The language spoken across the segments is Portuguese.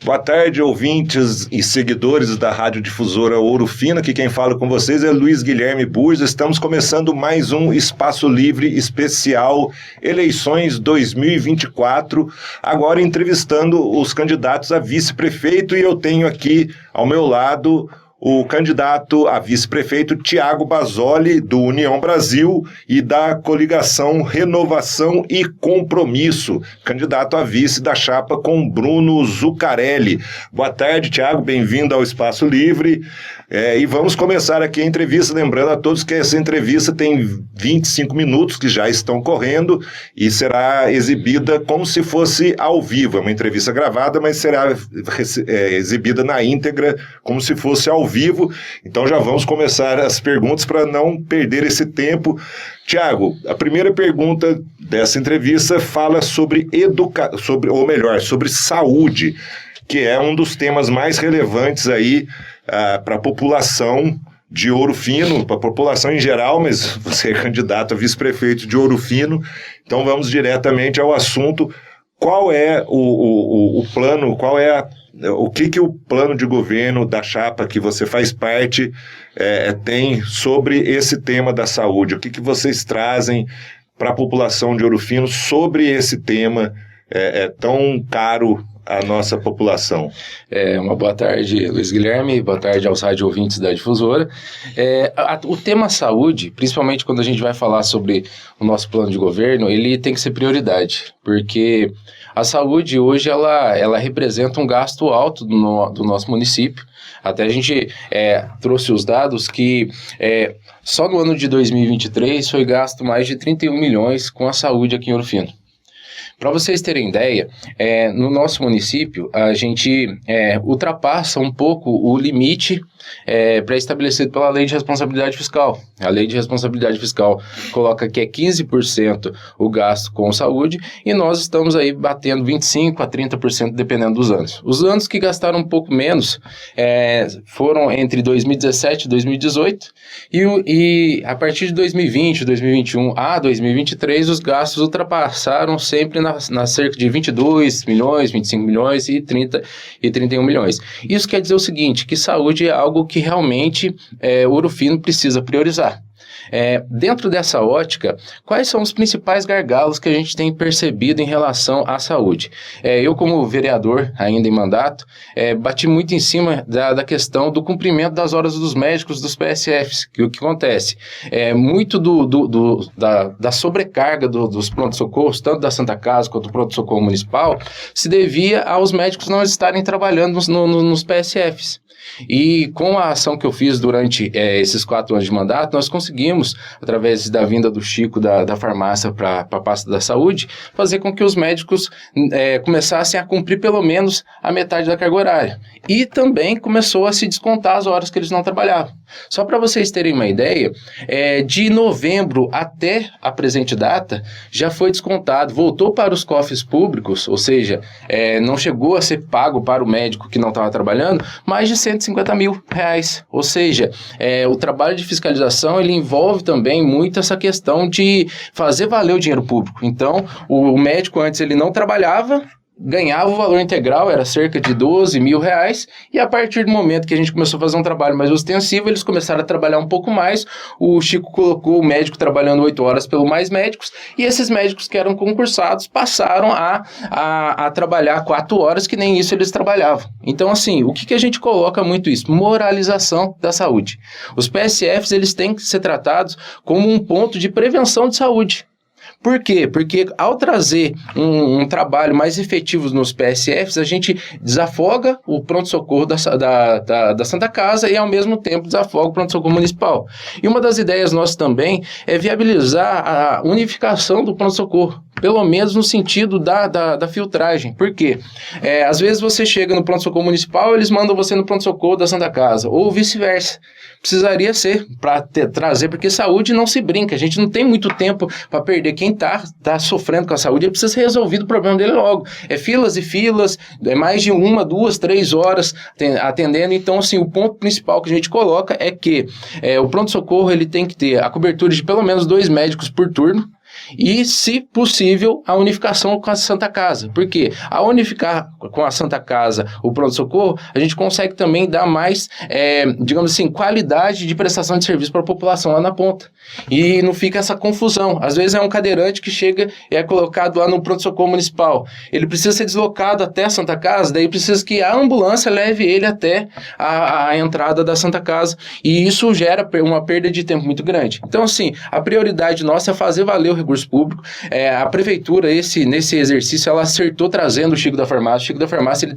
Boa tarde, ouvintes e seguidores da Rádio Difusora Ouro Fino. Aqui quem fala com vocês é Luiz Guilherme Burza. Estamos começando mais um Espaço Livre especial Eleições 2024, agora entrevistando os candidatos a vice-prefeito, e eu tenho aqui ao meu lado o candidato a vice-prefeito Thiago Bazzoli, do União Brasil, e da coligação Renovação e Compromisso, candidato a vice da chapa com Bruno Zuccarelli. Boa tarde, Thiago, bem-vindo ao Espaço Livre. E vamos começar aqui a entrevista, lembrando a todos que essa entrevista tem 25 minutos que já estão correndo e será exibida como se fosse ao vivo. É uma entrevista gravada, mas será exibida na íntegra como se fosse ao vivo. Então já vamos começar as perguntas para não perder esse tempo. Tiago, a primeira pergunta dessa entrevista fala sobre sobre saúde, que é um dos temas mais relevantes aí para a população de Ouro Fino, para a população em geral, mas você é candidato a vice-prefeito de Ouro Fino, então vamos diretamente ao assunto. Qual é o plano, o que o plano de governo da chapa que você faz parte tem sobre esse tema da saúde? O que vocês trazem para a população de Ouro Fino sobre esse tema tão caro à nossa população? Uma boa tarde, Luiz Guilherme, boa tarde aos rádio ouvintes da Difusora. O tema saúde, principalmente quando a gente vai falar sobre o nosso plano de governo, ele tem que ser prioridade, porque a saúde hoje ela representa um gasto alto do nosso município. Até a gente trouxe os dados que só no ano de 2023 foi gasto mais de 31 milhões com a saúde aqui em Ouro Fino. Para vocês terem ideia, no nosso município, a gente ultrapassa um pouco o limite pré-estabelecido pela Lei de Responsabilidade Fiscal. A Lei de Responsabilidade Fiscal coloca que é 15% o gasto com saúde, e nós estamos aí batendo 25% a 30% dependendo dos anos. Os anos que gastaram um pouco menos foram entre 2017 e 2018, e a partir de 2020, 2021 a 2023, os gastos ultrapassaram sempre na cerca de 22 milhões, 25 milhões e 30 e 31 milhões. Isso quer dizer o seguinte, que saúde é algo que realmente Ouro Fino precisa priorizar. Dentro dessa ótica, quais são os principais gargalos que a gente tem percebido em relação à saúde? Eu, como vereador, ainda em mandato, bati muito em cima da questão do cumprimento das horas dos médicos dos PSFs. Que o que acontece? Muito da sobrecarga dos pronto-socorros, tanto da Santa Casa quanto do pronto-socorro municipal, se devia aos médicos não estarem trabalhando nos PSFs. E com a ação que eu fiz durante esses 4 anos de mandato, nós conseguimos, através da vinda do Chico da farmácia para a pasta da saúde, fazer com que os médicos começassem a cumprir pelo menos a metade da carga horária. E também começou a se descontar as horas que eles não trabalhavam. Só para vocês terem uma ideia, de novembro até a presente data, já foi descontado, voltou para os cofres públicos, ou seja, não chegou a ser pago para o médico que não estava trabalhando, mais de 150 mil reais. Ou seja, o trabalho de fiscalização, ele envolve também muito essa questão de fazer valer o dinheiro público. Então, o médico antes ele não trabalhava, ganhava o valor integral, era cerca de 12 mil reais, e a partir do momento que a gente começou a fazer um trabalho mais ostensivo, eles começaram a trabalhar um pouco mais. O Chico colocou o médico trabalhando 8 horas pelo mais médicos, e esses médicos que eram concursados passaram a trabalhar 4 horas, que nem isso eles trabalhavam. Então, assim, o que a gente coloca muito isso? Moralização da saúde. Os PSFs, eles têm que ser tratados como um ponto de prevenção de saúde. Por quê? Porque ao trazer um trabalho mais efetivo nos PSFs, a gente desafoga o pronto-socorro da Santa Casa e, ao mesmo tempo, desafoga o pronto-socorro municipal. E uma das ideias nossas também é viabilizar a unificação do pronto-socorro, pelo menos no sentido da filtragem. Por quê? Às vezes você chega no pronto-socorro municipal, eles mandam você no pronto-socorro da Santa Casa, ou vice-versa. Precisaria ser para trazer, porque saúde não se brinca, a gente não tem muito tempo para perder. Quem está sofrendo com a saúde, ele precisa ser resolvido o problema dele logo. Filas e filas, mais de 1, 2, 3 horas atendendo. Então, assim, o ponto principal que a gente coloca é que o pronto-socorro ele tem que ter a cobertura de pelo menos 2 médicos por turno. e, se possível, a unificação com a Santa Casa. Por quê? Ao unificar com a Santa Casa o pronto-socorro, a gente consegue também dar mais, digamos assim, qualidade de prestação de serviço para a população lá na ponta. E não fica essa confusão. Às vezes é um cadeirante que chega e é colocado lá no pronto-socorro municipal. Ele precisa ser deslocado até a Santa Casa, daí precisa que a ambulância leve ele até a entrada da Santa Casa. E isso gera uma perda de tempo muito grande. Então, assim, a prioridade nossa é fazer valer o recurso público. A prefeitura, nesse exercício, ela acertou trazendo o Chico da Farmácia. O Chico da Farmácia,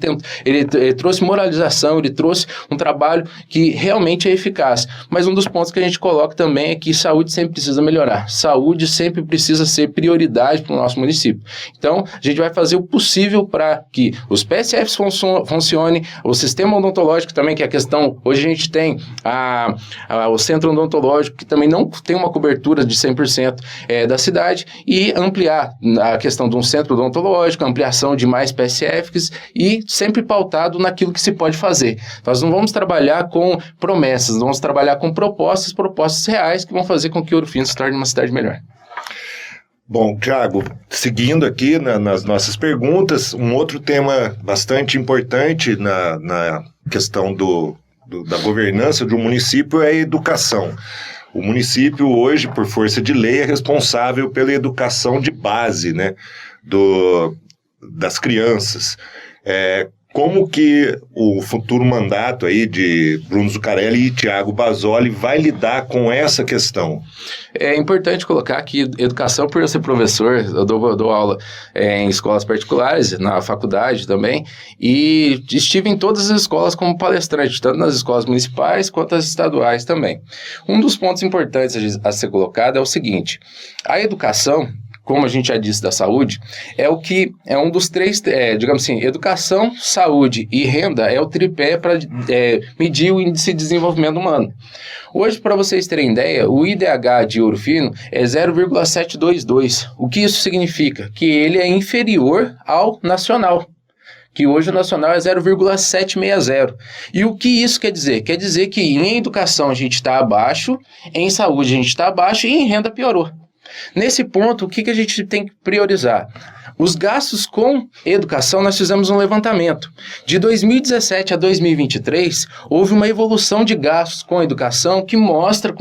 ele trouxe moralização, ele trouxe um trabalho que realmente é eficaz. Mas um dos pontos que a gente coloca também é que saúde sempre precisa melhorar. Saúde sempre precisa ser prioridade para o nosso município. Então, a gente vai fazer o possível para que os PSFs funcionem, o sistema odontológico também, que é a questão, hoje a gente tem o centro odontológico, que também não tem uma cobertura de 100% da cidade, e ampliar a questão de um centro odontológico, ampliação de mais PSFs, e sempre pautado naquilo que se pode fazer. Nós não vamos trabalhar com promessas, vamos trabalhar com propostas reais que vão fazer com que Ouro Fino se torne uma cidade melhor. Bom, Thiago, seguindo aqui nas nossas perguntas, um outro tema bastante importante na questão da governança de um município é a educação. O município hoje, por força de lei, é responsável pela educação de base, né, das crianças. Como que o futuro mandato aí de Bruno Zuccarelli e Thiago Bazzoli vai lidar com essa questão? É importante colocar que educação, por eu ser professor, eu dou aula em escolas particulares, na faculdade também, e estive em todas as escolas como palestrante, tanto nas escolas municipais quanto as estaduais também. Um dos pontos importantes a ser colocado é o seguinte: a educação, como a gente já disse da saúde, é um dos três, digamos assim, educação, saúde e renda é o tripé para medir o índice de desenvolvimento humano. Hoje, para vocês terem ideia, o IDH de Ouro Fino é 0,722. O que isso significa? Que ele é inferior ao nacional, que hoje o nacional é 0,760. E o que isso quer dizer? Quer dizer que em educação a gente está abaixo, em saúde a gente está abaixo e em renda piorou. Nesse ponto, o que a gente tem que priorizar? Os gastos com educação, nós fizemos um levantamento. De 2017 a 2023, houve uma evolução de gastos com a educação que mostra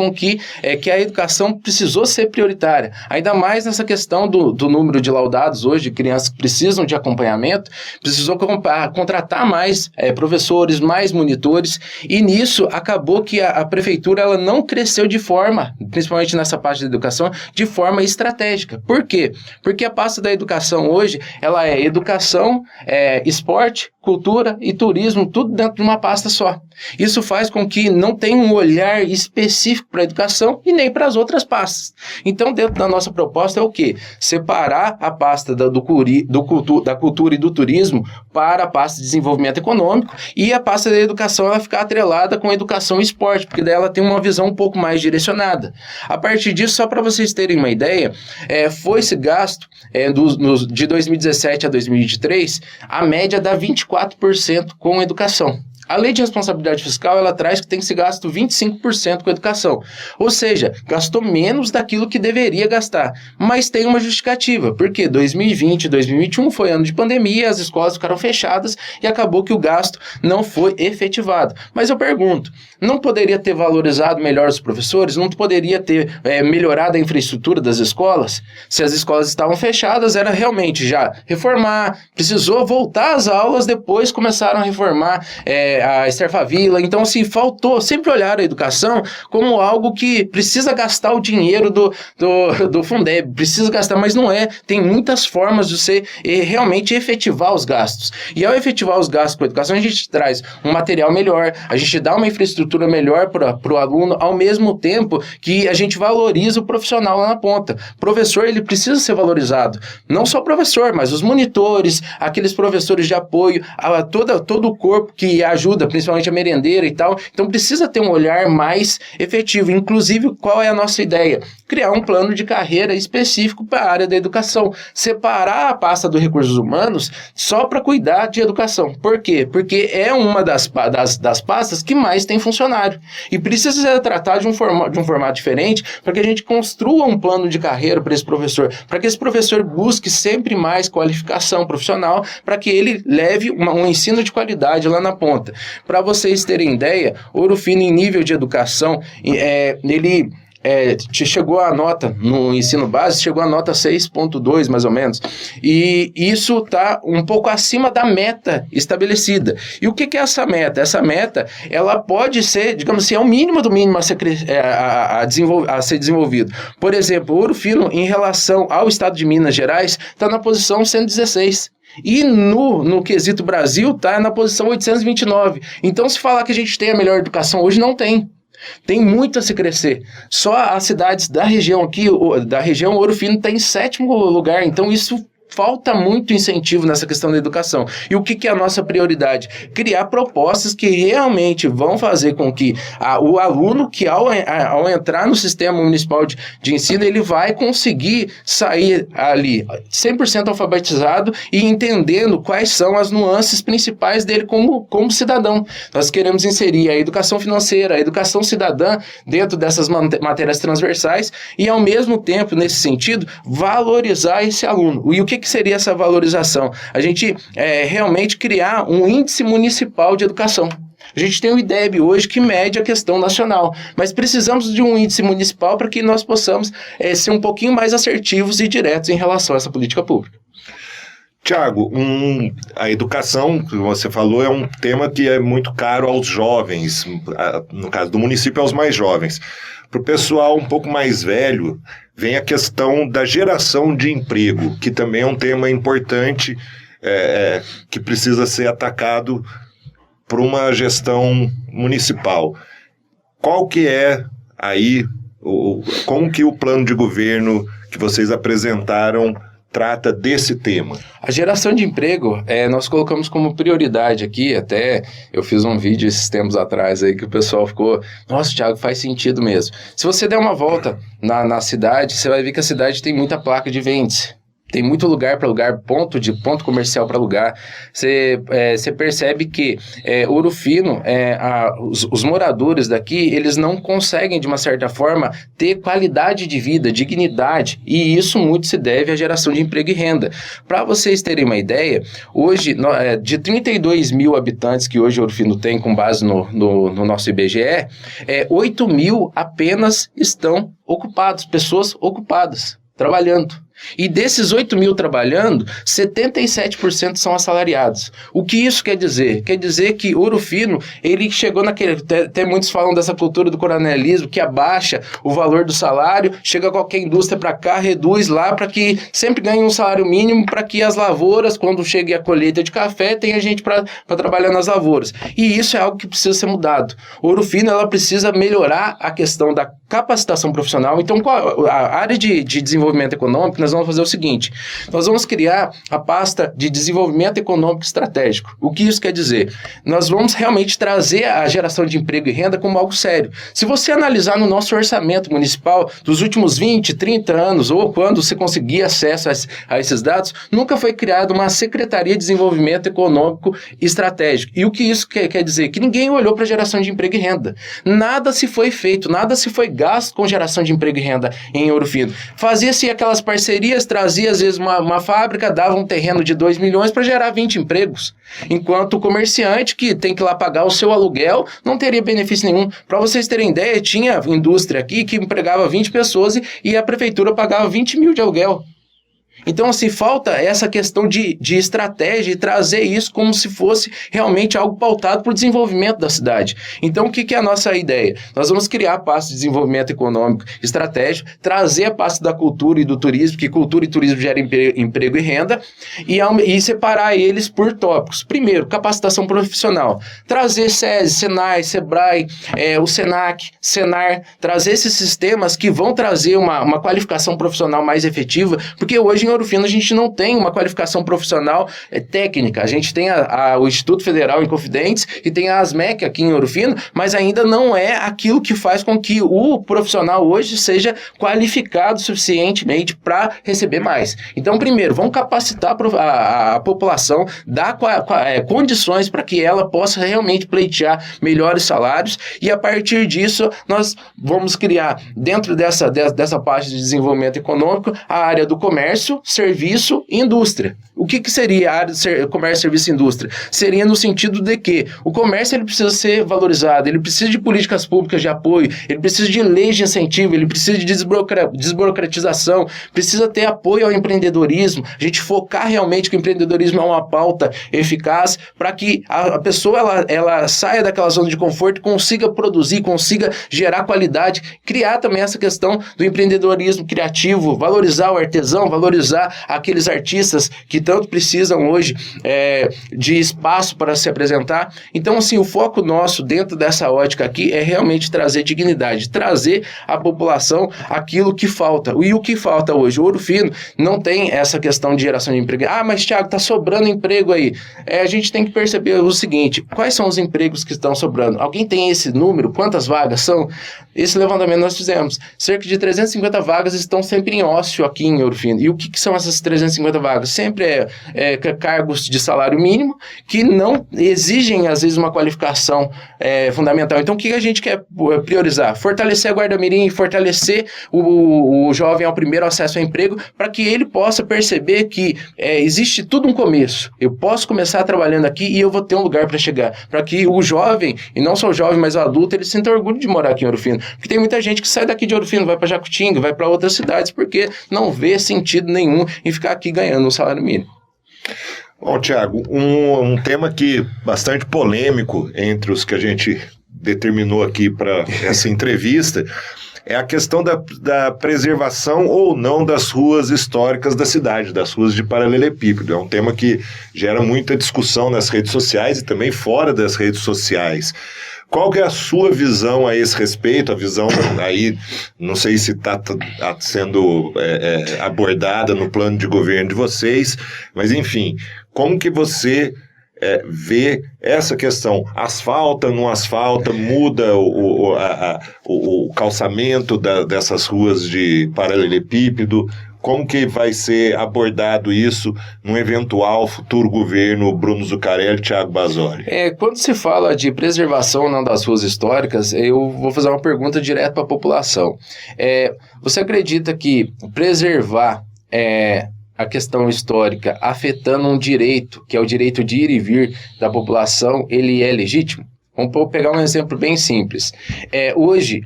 que a educação precisou ser prioritária. Ainda mais nessa questão do número de laudados hoje, de crianças que precisam de acompanhamento, precisou contratar mais professores, mais monitores, e nisso acabou que a prefeitura ela não cresceu de forma, principalmente nessa parte da educação, de forma estratégica. Por quê? Porque a pasta da educação hoje, ela é educação, esporte, cultura e turismo, tudo dentro de uma pasta só. Isso faz com que não tenha um olhar específico para a educação e nem para as outras pastas. Então, dentro da nossa proposta é o quê? Separar a pasta da cultura e do turismo para a pasta de desenvolvimento econômico, e a pasta da educação ela ficar atrelada com a educação e esporte, porque daí ela tem uma visão um pouco mais direcionada. A partir disso, só para vocês terem uma ideia, foi esse gasto de 2017 a 2023, a média dá 24% com educação. A lei de responsabilidade fiscal, ela traz que tem que ser gasto 25% com educação. Ou seja, gastou menos daquilo que deveria gastar. Mas tem uma justificativa, porque 2020 e 2021 foi ano de pandemia, as escolas ficaram fechadas e acabou que o gasto não foi efetivado. Mas eu pergunto, não poderia ter valorizado melhor os professores? Não poderia ter melhorado a infraestrutura das escolas? Se as escolas estavam fechadas, era realmente já reformar, precisou voltar às aulas, depois começaram a reformar a Esther Favila. Então, assim, faltou sempre olhar a educação como algo que precisa gastar o dinheiro do Fundeb, precisa gastar, mas não é. Tem muitas formas de você realmente efetivar os gastos. E ao efetivar os gastos com a educação, a gente traz um material melhor, a gente dá uma infraestrutura melhor para o aluno, ao mesmo tempo que a gente valoriza o profissional lá na ponta. O professor, ele precisa ser valorizado. Não só o professor, mas os monitores, aqueles professores de apoio, todo o corpo que ajuda ajuda, principalmente a merendeira e tal. Então precisa ter um olhar mais efetivo. Inclusive, qual é a nossa ideia? Criar um plano de carreira específico para a área da educação. Separar a pasta dos recursos humanos só para cuidar de educação. Por quê? Porque é uma das pastas que mais tem funcionário. E precisa ser tratado de um formato diferente para que a gente construa um plano de carreira para esse professor, para que esse professor busque sempre mais qualificação profissional, para que ele leve um ensino de qualidade lá na ponta. Para vocês terem ideia, Ouro Fino em nível de educação, chegou a nota no ensino básico, chegou a nota 6,2 mais ou menos, e isso está um pouco acima da meta estabelecida. E o que é essa meta? Essa meta, ela pode ser, digamos assim, é o mínimo do mínimo a ser desenvolvido. Por exemplo, Ouro Fino, em relação ao estado de Minas Gerais, está na posição 116. E no quesito Brasil, está na posição 829. Então, se falar que a gente tem a melhor educação hoje, não tem. Tem muito a se crescer. Só as cidades da região aqui, da região Ouro Fino, está em 7º lugar. Então isso falta muito incentivo nessa questão da educação. E o que é a nossa prioridade? Criar propostas que realmente vão fazer com que o aluno, que ao entrar no sistema municipal de ensino, ele vai conseguir sair ali 100% alfabetizado e entendendo quais são as nuances principais dele como cidadão. Nós queremos inserir a educação financeira, a educação cidadã dentro dessas matérias transversais e, ao mesmo tempo, nesse sentido, valorizar esse aluno. E o que seria essa valorização? A gente realmente criar um índice municipal de educação. A gente tem o IDEB hoje que mede a questão nacional, mas precisamos de um índice municipal para que nós possamos ser um pouquinho mais assertivos e diretos em relação a essa política pública. Tiago, a educação, que você falou, é um tema que é muito caro aos jovens, no caso do município, aos mais jovens. Para o pessoal um pouco mais velho, vem a questão da geração de emprego, que também é um tema importante, que precisa ser atacado por uma gestão municipal. Qual que é aí, como que o plano de governo que vocês apresentaram trata desse tema? A geração de emprego, nós colocamos como prioridade aqui, até eu fiz um vídeo esses tempos atrás aí que o pessoal ficou, nossa, Thiago, faz sentido mesmo. Se você der uma volta na cidade, você vai ver que a cidade tem muita placa de vende. Tem muito lugar para alugar, ponto comercial para alugar. Você percebe que Ouro Fino, os moradores daqui, eles não conseguem, de uma certa forma, ter qualidade de vida, dignidade, e isso muito se deve à geração de emprego e renda. Para vocês terem uma ideia, hoje, de 32 mil habitantes que hoje Ouro Fino tem, com base no nosso IBGE, 8 mil apenas estão ocupados, pessoas ocupadas, trabalhando. E desses 8 mil trabalhando, 77% são assalariados. O que isso quer dizer? Quer dizer que Ouro Fino, ele chegou naquele... Até muitos falam dessa cultura do coronelismo, que abaixa o valor do salário, chega qualquer indústria para cá, reduz lá para que sempre ganhe um salário mínimo, para que as lavouras, quando chegue a colheita de café, tenha gente para trabalhar nas lavouras. E isso é algo que precisa ser mudado. Ouro Fino, ela precisa melhorar a questão da capacitação profissional. Então, a área de desenvolvimento econômico, nós vamos fazer o seguinte: nós vamos criar a pasta de desenvolvimento econômico estratégico. O que isso quer dizer? Nós vamos realmente trazer a geração de emprego e renda como algo sério. Se você analisar no nosso orçamento municipal dos últimos 20, 30 anos, ou quando você conseguir acesso a esses dados, nunca foi criada uma Secretaria de Desenvolvimento Econômico Estratégico. E o que isso quer dizer? Que ninguém olhou para a geração de emprego e renda. Nada se foi feito, nada se foi gasto com geração de emprego e renda em Ouro Fino. Fazia-se aquelas parcerias, trazia às vezes uma fábrica, dava um terreno de 2 milhões para gerar 20 empregos. Enquanto o comerciante que tem que ir lá pagar o seu aluguel não teria benefício nenhum. Para vocês terem ideia, tinha indústria aqui que empregava 20 pessoas e a prefeitura pagava 20 mil de aluguel. Então, assim, falta essa questão de estratégia e trazer isso como se fosse realmente algo pautado para o desenvolvimento da cidade. Então, o que é a nossa ideia? Nós vamos criar a pasta de desenvolvimento econômico estratégico, trazer a pasta da cultura e do turismo, que cultura e turismo geram emprego e renda, e separar eles por tópicos. Primeiro, capacitação profissional. Trazer SESI, Senai, Sebrae, o Senac, Senar, trazer esses sistemas que vão trazer uma qualificação profissional mais efetiva, porque hoje em em Ouro Fino a gente não tem uma qualificação profissional técnica. A gente tem o Instituto Federal Inconfidentes e tem a ASMEC aqui em Ouro Fino, mas ainda não é aquilo que faz com que o profissional hoje seja qualificado suficientemente para receber mais. Então, primeiro, vamos capacitar a população, dar condições para que ela possa realmente pleitear melhores salários, e a partir disso nós vamos criar dentro dessa parte de desenvolvimento econômico a área do comércio, serviço e indústria. O que seria a área de comércio, serviço e indústria? Seria no sentido de que o comércio ele precisa ser valorizado, ele precisa de políticas públicas de apoio, ele precisa de leis de incentivo, ele precisa de desburocratização, precisa ter apoio ao empreendedorismo, a gente focar realmente que o empreendedorismo é uma pauta eficaz para que a pessoa ela saia daquela zona de conforto e consiga produzir, consiga gerar qualidade, criar também essa questão do empreendedorismo criativo, valorizar o artesão, valorizar aqueles artistas que tanto precisam hoje de espaço para se apresentar. Então, assim, o foco nosso dentro dessa ótica aqui é realmente trazer dignidade, trazer à população aquilo que falta. E o que falta hoje? O Ouro Fino não tem essa questão de geração de emprego. Ah, mas Thiago, está sobrando emprego aí. A gente tem que perceber o seguinte, quais são os empregos que estão sobrando? Alguém tem esse número? Quantas vagas são? Esse levantamento nós fizemos. Cerca de 350 vagas estão sempre em ócio aqui em Ouro Fino. E o que são essas 350 vagas? Sempre cargos de salário mínimo que não exigem, às vezes, uma qualificação fundamental. Então, o que a gente quer priorizar? Fortalecer a guarda-mirim, fortalecer o jovem ao primeiro acesso ao emprego, para que ele possa perceber que existe tudo um começo. Eu posso começar trabalhando aqui e eu vou ter um lugar para chegar. Para que o jovem, e não só o jovem, mas o adulto, ele sinta orgulho de morar aqui em Ouro Fino. Porque tem muita gente que sai daqui de Ouro Fino, vai para Jacutinga, vai para outras cidades, porque não vê sentido nenhum em ficar aqui ganhando um salário mínimo. Bom, Thiago, um tema que bastante polêmico entre os que a gente determinou aqui para essa entrevista é a questão da preservação ou não das ruas históricas da cidade, das ruas de paralelepípedo. É um tema que gera muita discussão nas redes sociais e também fora das redes sociais. Qual que é a sua visão a esse respeito? A visão aí, não sei se está sendo abordada no plano de governo de vocês, mas enfim, como que você vê essa questão? Asfalta, não asfalta, muda o calçamento dessas ruas de paralelepípedo? Como que vai ser abordado isso num eventual futuro governo Bruno Zuccarelli e Thiago Bazzoli? Quando se fala de preservação não das ruas históricas, eu vou fazer uma pergunta direto para a população. Você acredita que preservar a questão histórica afetando um direito, que é o direito de ir e vir da população, ele é legítimo? Vamos pegar um exemplo bem simples. Hoje,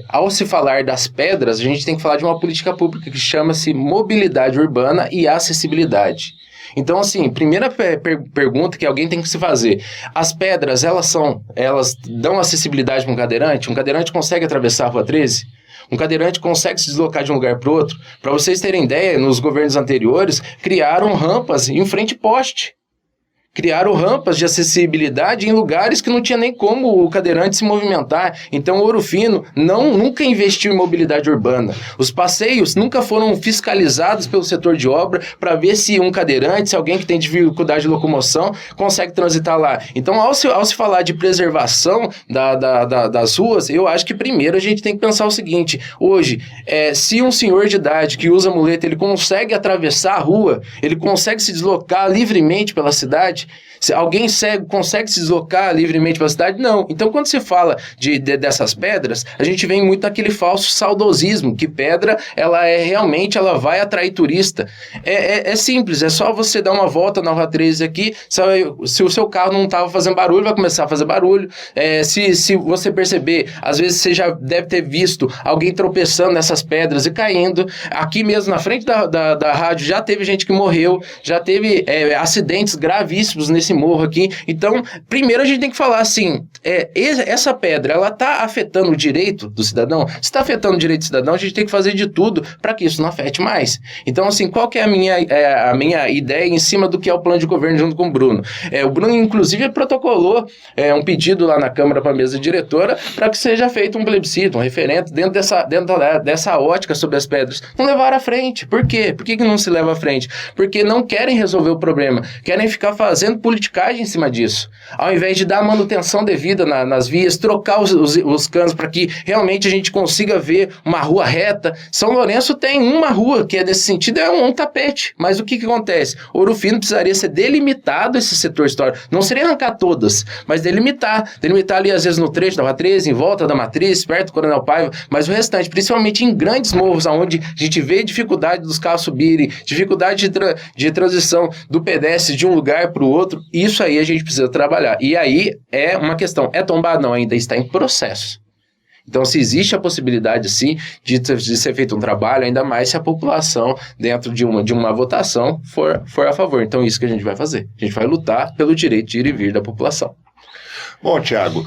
ao se falar das pedras, a gente tem que falar de uma política pública que chama-se mobilidade urbana e acessibilidade. Então, assim, primeira pergunta que alguém tem que se fazer: as pedras, elas dão acessibilidade para um cadeirante? Um cadeirante consegue atravessar a Rua 13? Um cadeirante consegue se deslocar de um lugar para o outro? Para vocês terem ideia, nos governos anteriores, criaram rampas em frente poste. Criaram rampas de acessibilidade em lugares que não tinha nem como o cadeirante se movimentar. Então, o Ouro Fino nunca investiu em mobilidade urbana. Os passeios nunca foram fiscalizados pelo setor de obra para ver se um cadeirante, se alguém que tem dificuldade de locomoção, consegue transitar lá. Então, ao se falar de preservação das ruas, eu acho que primeiro a gente tem que pensar o seguinte: hoje, se um senhor de idade que usa muleta, ele consegue atravessar a rua, ele consegue se deslocar livremente pela cidade, se alguém cego consegue se deslocar livremente pela cidade? Não. Então, quando se fala dessas pedras, a gente vem muito naquele falso saudosismo, que pedra, ela vai atrair turista. É simples, é só você dar uma volta na Rua 13 aqui, se o seu carro não estava fazendo barulho, vai começar a fazer barulho. Se você perceber, às vezes você já deve ter visto alguém tropeçando nessas pedras e caindo. Aqui mesmo, na frente da rádio, já teve gente que morreu, já teve acidentes gravíssimos altíssimos nesse morro aqui. Então, primeiro a gente tem que falar assim, essa pedra, ela está afetando o direito do cidadão? Se está afetando o direito do cidadão, a gente tem que fazer de tudo para que isso não afete mais. Então, assim, qual que é a minha ideia em cima do que é o plano de governo junto com o Bruno? O Bruno, inclusive, protocolou um pedido lá na Câmara para a mesa diretora para que seja feito um plebiscito, um referendo dentro dessa ótica sobre as pedras. Não levaram à frente. Por quê? Por que não se leva à frente? Porque não querem resolver o problema, querem ficar fazendo politicagem em cima disso. Ao invés de dar manutenção devida nas vias, trocar os canos para que realmente a gente consiga ver uma rua reta. São Lourenço tem uma rua que nesse sentido é um tapete. Mas o que acontece? Ouro Fino precisaria ser delimitado esse setor histórico. Não seria arrancar todas, mas delimitar ali às vezes no trecho da Rua 13, em volta da Matriz, perto do Coronel Paiva, mas o restante, principalmente em grandes morros, onde a gente vê dificuldade dos carros subirem, dificuldade de transição do pedestre de um lugar para o outro, isso aí a gente precisa trabalhar. E aí é uma questão, é tombado? Não, ainda está em processo. Então, se existe a possibilidade, sim, de ser feito um trabalho, ainda mais se a população, dentro de uma votação, for a favor. Então, isso que a gente vai fazer. A gente vai lutar pelo direito de ir e vir da população. Bom, Thiago,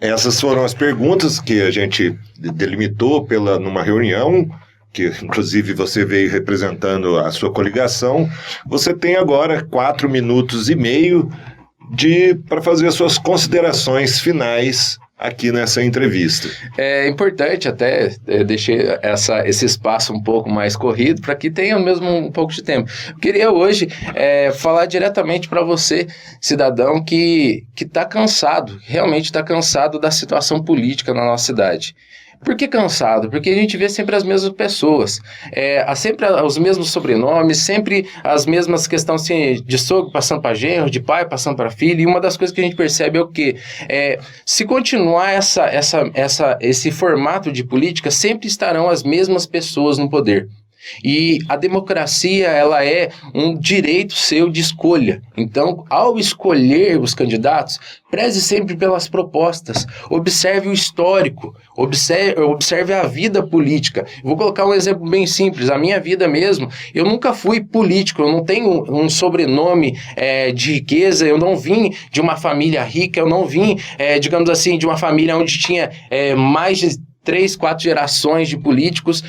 essas foram as perguntas que a gente delimitou numa reunião, que inclusive você veio representando a sua coligação. Você tem agora 4 minutos e meio para fazer as suas considerações finais aqui nessa entrevista. É importante até deixar esse espaço um pouco mais corrido para que tenha mesmo um pouco de tempo. Eu queria hoje falar diretamente para você, cidadão, que está cansado, realmente está cansado da situação política na nossa cidade. Por que cansado? Porque a gente vê sempre as mesmas pessoas, sempre os mesmos sobrenomes, sempre as mesmas questões assim, de sogro passando para genro, de pai passando para filho, e uma das coisas que a gente percebe é o quê? Se continuar esse formato de política, sempre estarão as mesmas pessoas no poder. E a democracia, ela é um direito seu de escolha. Então, ao escolher os candidatos, preze sempre pelas propostas, observe o histórico, observe a vida política. Vou colocar um exemplo bem simples, a minha vida mesmo, eu nunca fui político, eu não tenho um sobrenome de riqueza, eu não vim de uma família rica, eu não vim, digamos assim, de uma família onde tinha mais de 3, 4 gerações de políticos.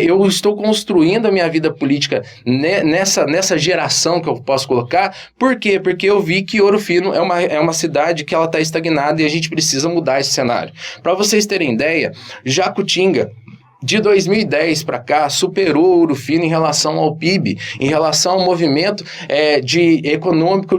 Eu estou construindo a minha vida política nessa geração que eu posso colocar. Por quê? Porque eu vi que Ouro Fino é uma cidade que ela está estagnada e a gente precisa mudar esse cenário. Para vocês terem ideia, Jacutinga, de 2010 para cá, superou Ouro Fino em relação ao PIB, em relação ao movimento econômico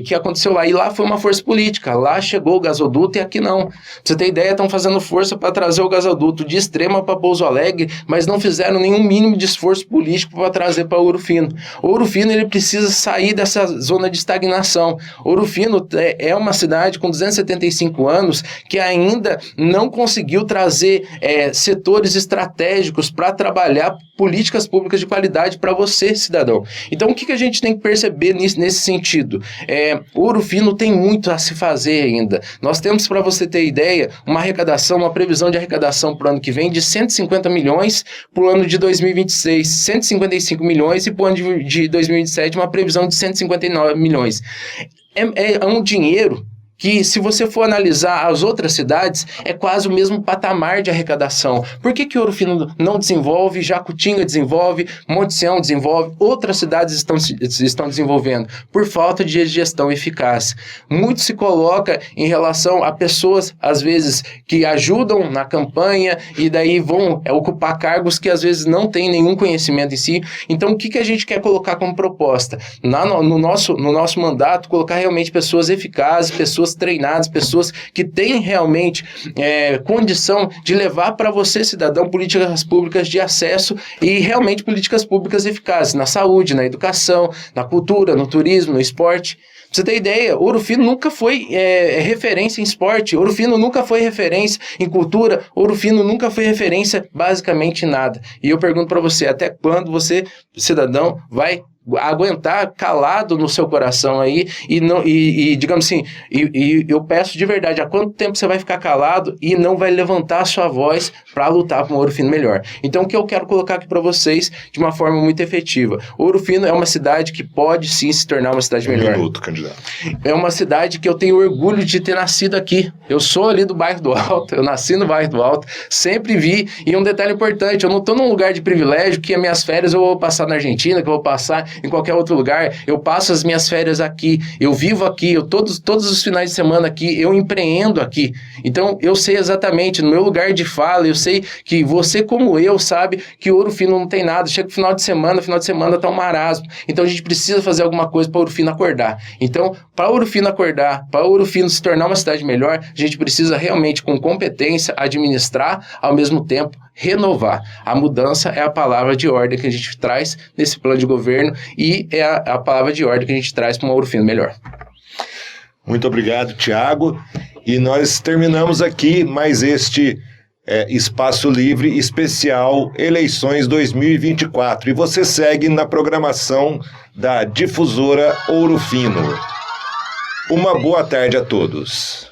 que aconteceu lá. E lá foi uma força política, lá chegou o gasoduto e aqui não. Pra você ter ideia, estão fazendo força para trazer o gasoduto de Extrema para Pouso Alegre, mas não fizeram nenhum mínimo de esforço político para trazer para Ouro Fino. Ouro Fino, ele precisa sair dessa zona de estagnação. Ouro Fino é uma cidade com 275 anos que ainda não conseguiu trazer setores estratégicos para trabalhar políticas públicas de qualidade para você, cidadão. Então, o que a gente tem que perceber nesse sentido? Ouro Fino tem muito a se fazer ainda. Nós temos, para você ter ideia, uma previsão de arrecadação para o ano que vem de 150 milhões para o ano de 2026, 155 milhões e para o ano de 2027 uma previsão de 159 milhões. É um dinheiro que, se você for analisar as outras cidades, é quase o mesmo patamar de arrecadação. Por que Ouro Fino não desenvolve, Jacutinga desenvolve, Monte Sião desenvolve, outras cidades estão desenvolvendo? Por falta de gestão eficaz. Muito se coloca em relação a pessoas, às vezes, que ajudam na campanha e daí vão ocupar cargos que, às vezes, não têm nenhum conhecimento em si. Então, o que a gente quer colocar como proposta? No nosso mandato, colocar realmente pessoas eficazes, pessoas treinadas, pessoas que têm realmente condição de levar para você, cidadão, políticas públicas de acesso e realmente políticas públicas eficazes na saúde, na educação, na cultura, no turismo, no esporte. Pra você ter ideia, Ouro Fino nunca foi referência em esporte, Ouro Fino nunca foi referência em cultura, Ouro Fino nunca foi referência basicamente em nada. E eu pergunto para você, até quando você, cidadão, vai aguentar calado no seu coração aí e digamos assim, eu peço de verdade, há quanto tempo você vai ficar calado e não vai levantar a sua voz para lutar por um Ouro Fino melhor? Então, o que eu quero colocar aqui para vocês de uma forma muito efetiva, Ouro Fino é uma cidade que pode sim se tornar uma cidade melhor. Candidato. É uma cidade que eu tenho orgulho de ter nascido aqui. Eu sou ali do bairro do Alto, eu nasci no bairro do Alto, sempre vi, e um detalhe importante, eu não estou num lugar de privilégio que as minhas férias eu vou passar na Argentina, que eu vou passar em qualquer outro lugar, eu passo as minhas férias aqui, eu vivo aqui, todos os finais de semana aqui, eu empreendo aqui. Então, eu sei exatamente, no meu lugar de fala, eu sei que você, como eu, sabe que Ouro Fino não tem nada, chega no final de semana tá um marasmo. Então, a gente precisa fazer alguma coisa para Ouro Fino acordar. Então, para Ouro Fino acordar, para Ouro Fino se tornar uma cidade melhor, a gente precisa realmente, com competência, administrar, ao mesmo tempo, renovar. A mudança é a palavra de ordem que a gente traz nesse plano de governo e é a palavra de ordem que a gente traz para um Ouro Fino melhor. Muito obrigado, Thiago. E nós terminamos aqui mais este Espaço Livre especial Eleições 2024. E você segue na programação da Difusora Ouro Fino. Uma boa tarde a todos.